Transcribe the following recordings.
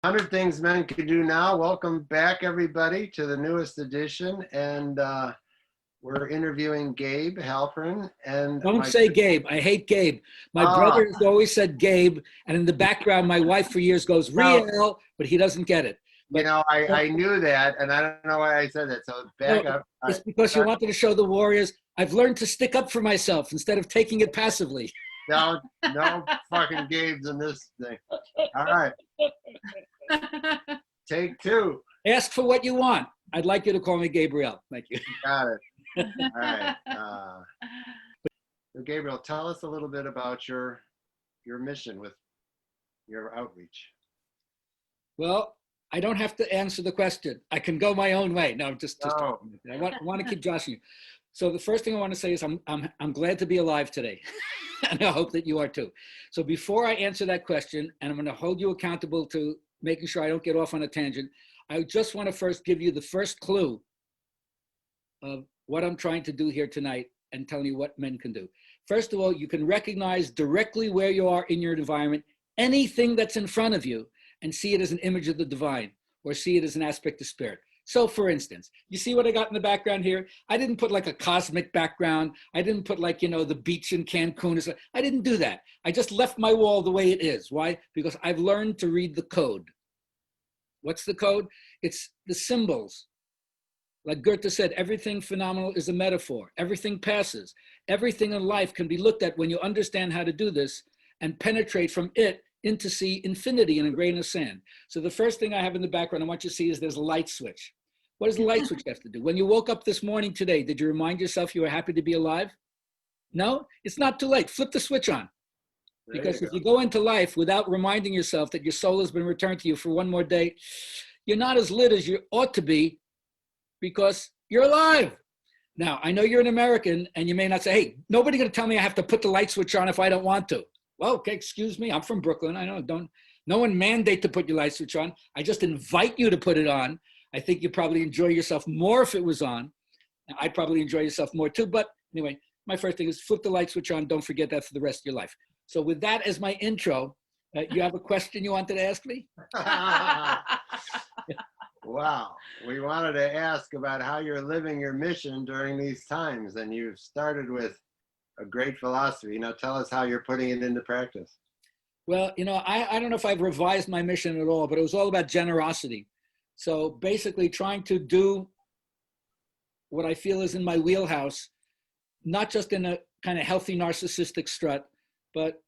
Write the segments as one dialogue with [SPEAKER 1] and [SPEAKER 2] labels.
[SPEAKER 1] 100 Things Men Can Do Now. Welcome back, everybody, to the newest edition. And we're interviewing Gabe Halpern. And
[SPEAKER 2] Don't say Gabe. I hate Gabe. My brother has always said Gabe. And in the background, my wife for years goes, Riel, but he doesn't get it. But,
[SPEAKER 1] you know, I knew that, and I don't know why I said that. So back up.
[SPEAKER 2] It's because you wanted to show the Warriors, I've learned to stick up for myself instead of taking it passively.
[SPEAKER 1] No fucking Gabes in this thing. All right. Take two.
[SPEAKER 2] Ask for what you want. I'd like you to call me Gabriel. Thank you.
[SPEAKER 1] Got it. All right. So Gabriel, tell us a little bit about your mission with your outreach.
[SPEAKER 2] Well, I don't have to answer the question. I can go my own way. No,
[SPEAKER 1] No.
[SPEAKER 2] I want to keep joshing you. So the first thing I want to say is I'm glad to be alive today. And I hope that you are too. So before I answer that question, and I'm going to hold you accountable to making sure I don't get off on a tangent, I just want to first give you the first clue of what I'm trying to do here tonight and telling you what men can do. First of all, you can recognize directly where you are in your environment, anything that's in front of you, and see it as an image of the divine or see it as an aspect of spirit. So for instance, you see what I got in the background here? I didn't put like a cosmic background. I didn't put like, you know, the beach in Cancun. I didn't do that. I just left my wall the way it is. Why? Because I've learned to read the code. What's the code? It's the symbols. Like Goethe said, everything phenomenal is a metaphor. Everything passes. Everything in life can be looked at when you understand how to do this and penetrate from it into see infinity in a grain of sand. So the first thing I have in the background I want you to see is there's a light switch. What does the light switch have to do? When you woke up this morning today, did you remind yourself you were happy to be alive? No, it's not too late. Flip the switch on. Because if you go into life without reminding yourself that your soul has been returned to you for one more day, you're not as lit as you ought to be because you're alive. Now, I know you're an American and you may not say, hey, nobody gonna tell me I have to put the light switch on if I don't want to. Well, okay, excuse me, I'm from Brooklyn. I know, no one mandate to put your light switch on. I just invite you to put it on. I think you probably enjoy yourself more if it was on. I'd probably enjoy yourself more too, but anyway, my first thing is flip the light switch on. Don't forget that for the rest of your life. So with that as my intro, you have a question you wanted to ask me?
[SPEAKER 1] Wow. We wanted to ask about how you're living your mission during these times, and you've started with a great philosophy. You know, tell us how you're putting it into practice.
[SPEAKER 2] Well, you know, I don't know if I've revised my mission at all, but it was all about generosity. So basically trying to do what I feel is in my wheelhouse, not just in a kind of healthy narcissistic strut, but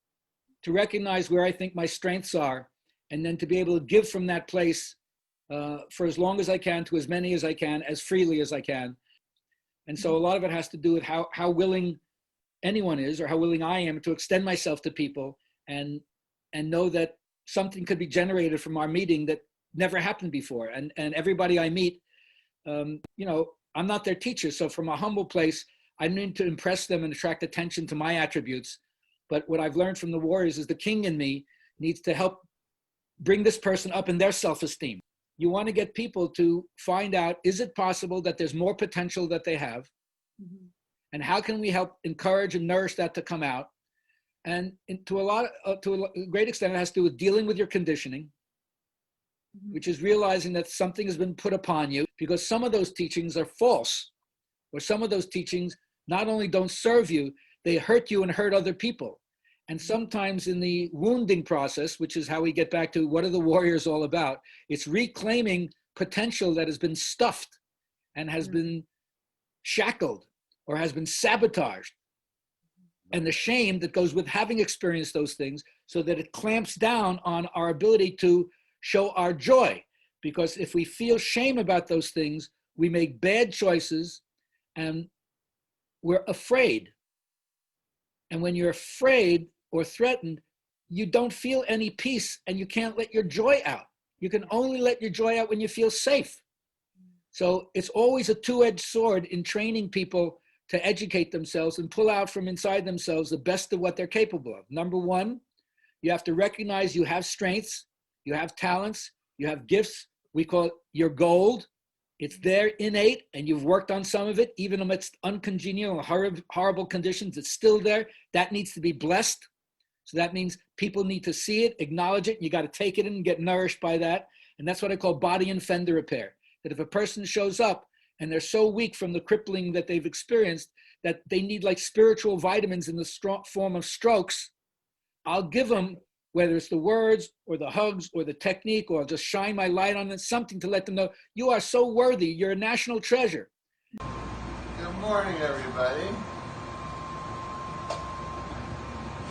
[SPEAKER 2] to recognize where I think my strengths are, and then to be able to give from that place for as long as I can, to as many as I can, as freely as I can. And so a lot of it has to do with how willing anyone is, or how willing I am to extend myself to people and know that something could be generated from our meeting that never happened before. And everybody I meet, you know, I'm not their teacher. So from a humble place, I need to impress them and attract attention to my attributes. But what I've learned from the Warriors is the king in me needs to help bring this person up in their self-esteem. You want to get people to find out, is it possible that there's more potential that they have? Mm-hmm. And how can we help encourage and nourish that to come out? And to a great extent, it has to do with dealing with your conditioning, mm-hmm. which is realizing that something has been put upon you because some of those teachings are false, or some of those teachings not only don't serve you, they hurt you and hurt other people. And sometimes in the wounding process, which is how we get back to what are the Warriors all about, it's reclaiming potential that has been stuffed and has been shackled or has been sabotaged, and the shame that goes with having experienced those things, so that it clamps down on our ability to show our joy. Because if we feel shame about those things, we make bad choices and we're afraid. And when you're afraid or threatened, you don't feel any peace and you can't let your joy out. You can only let your joy out when you feel safe. So it's always a two-edged sword in training people to educate themselves and pull out from inside themselves the best of what they're capable of. Number one, you have to recognize you have strengths, you have talents, you have gifts. We call it your gold. It's there innate, and you've worked on some of it, even amidst uncongenial and horrible conditions. It's still there. That needs to be blessed. So that means people need to see it, acknowledge it. You got to take it in and get nourished by that. And that's what I call body and fender repair. That if a person shows up and they're so weak from the crippling that they've experienced that they need like spiritual vitamins in the form of strokes, I'll give them, whether it's the words or the hugs or the technique, or I'll just shine my light on it, something to let them know, you are so worthy. You're a national treasure.
[SPEAKER 1] Good morning, everybody.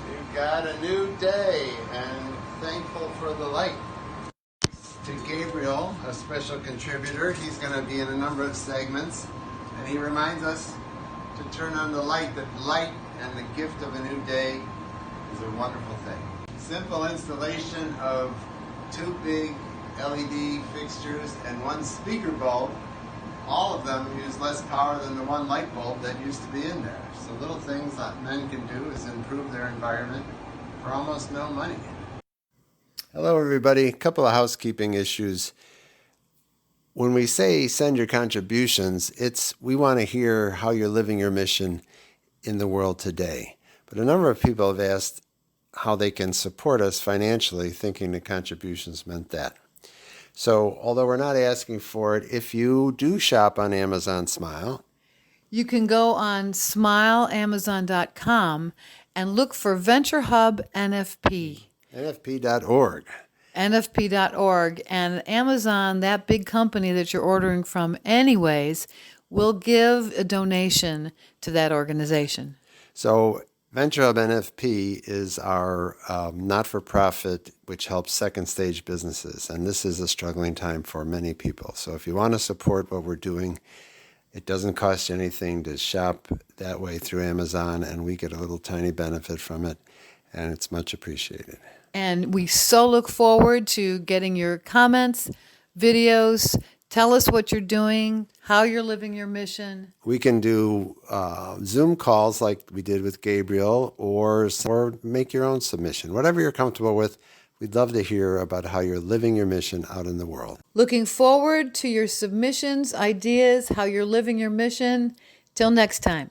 [SPEAKER 1] We've got a new day and thankful for the light. To Gabriel, a special contributor, he's going to be in a number of segments, and he reminds us to turn on the light, that light and the gift of a new day is a wonderful thing. Simple installation of 2 big LED fixtures and 1 speaker bulb. All of them use less power than the 1 light bulb that used to be in there. So little things that men can do is improve their environment for almost no money. Hello everybody, a couple of housekeeping issues. When we say send your contributions, we want to hear how you're living your mission in the world today. But a number of people have asked how they can support us financially, thinking the contributions meant that. So although we're not asking for it, if you do shop on Amazon Smile,
[SPEAKER 3] you can go on smileamazon.com and look for Venture Hub NFP.
[SPEAKER 1] NFP.org.
[SPEAKER 3] NFP.org. And Amazon, that big company that you're ordering from anyways, will give a donation to that organization.
[SPEAKER 1] So Venture Hub NFP is our not-for-profit which helps second stage businesses. And this is a struggling time for many people. So if you want to support what we're doing, it doesn't cost you anything to shop that way through Amazon, and we get a little tiny benefit from it, and it's much appreciated.
[SPEAKER 3] And we so look forward to getting your comments, videos. Tell us what you're doing, how you're living your mission.
[SPEAKER 1] We can do Zoom calls like we did with Gabriel, or make your own submission. Whatever you're comfortable with, we'd love to hear about how you're living your mission out in the world.
[SPEAKER 3] Looking forward to your submissions, ideas, how you're living your mission. Till next time.